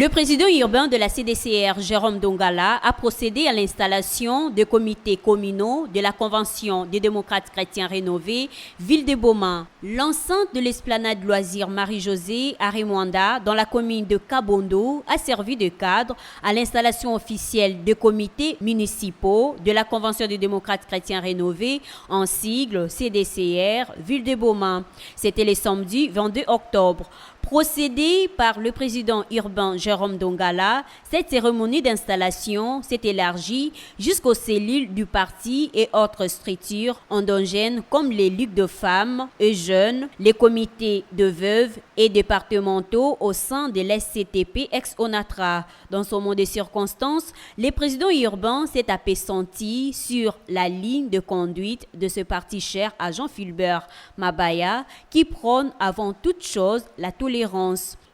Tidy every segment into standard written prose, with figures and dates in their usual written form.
Le président urbain de la CDCR, Jérôme Dongala, a procédé à l'installation de comités communaux de la Convention des démocrates chrétiens rénovés, Ville de Boma. L'enceinte de l'esplanade loisirs Marie-Josée à Remwanda, dans la commune de Kabondo, a servi de cadre à l'installation officielle de comités municipaux de la Convention des démocrates chrétiens rénovés, en sigle CDCR, Ville de Boma. C'était le samedi 22 octobre. Procédé par le président urbain Jérôme Dongala, cette cérémonie d'installation s'est élargie jusqu'aux cellules du parti et autres structures endogènes comme les ligues de femmes et jeunes, les comités de veuves et départementaux au sein de l'SCTP ex-ONATRA. Dans ce moment de circonstances, le président urbain s'est appesanti sur la ligne de conduite de ce parti cher à Jean-Philbert Mabaya qui prône avant toute chose la tolérance.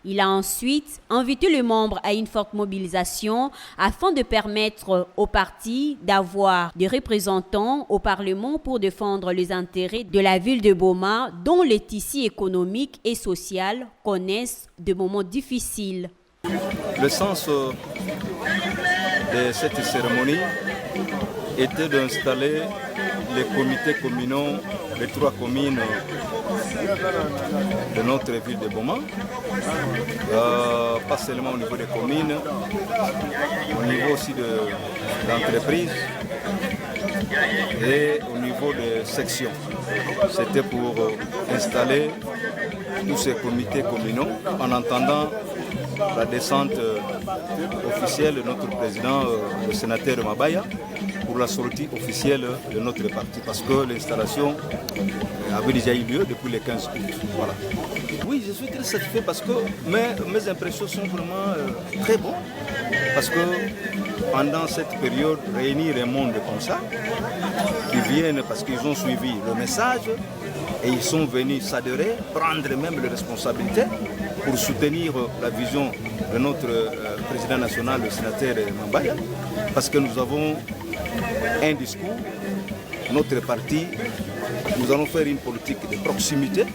Il a ensuite invité les membres à une forte mobilisation afin de permettre au parti d'avoir des représentants au Parlement pour défendre les intérêts de la ville de Boma, dont les tissus économiques et sociaux connaissent des moments difficiles. Le sens de cette cérémonie était d'installer les comités communaux des 3 communes de notre ville de Boma, pas seulement au niveau des communes, au niveau aussi de l'entreprise et au niveau des sections. C'était pour installer tous ces comités communaux en entendant la descente officielle de notre président, le sénateur Mabaya, pour la sortie officielle de notre parti, parce que l'installation avait déjà eu lieu depuis le 15 août. Voilà. Oui, je suis très satisfait parce que mes impressions sont vraiment très bonnes, parce que pendant cette période, réunir un monde comme ça, qui viennent parce qu'ils ont suivi le message et ils sont venus s'adhérer, prendre même les responsabilités pour soutenir la vision de notre président national, le sénateur Mabaya, parce que nous avons un discours, notre parti, nous allons faire une politique de proximité,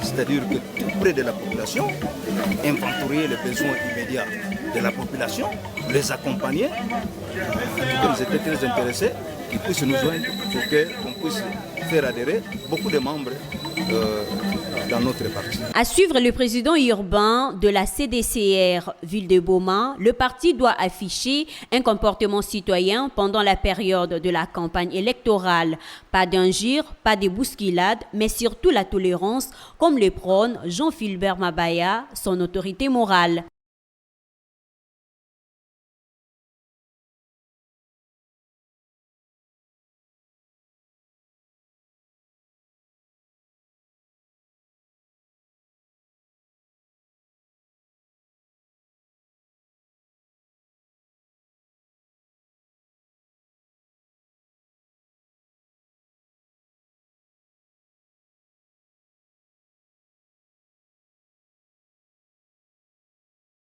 c'est-à-dire que tout près de la population, inventorier les besoins immédiats de la population, les accompagner. Ils étaient très intéressés qu'ils puissent nous joindre pour qu'on puisse faire adhérer beaucoup de membres dans notre parti. À suivre le président urbain de la CDCR Ville de Boma, le parti doit afficher un comportement citoyen pendant la période de la campagne électorale. Pas d'injures, pas de bousculades, mais surtout la tolérance, comme le prône Jean-Philbert Mabaya, son autorité morale.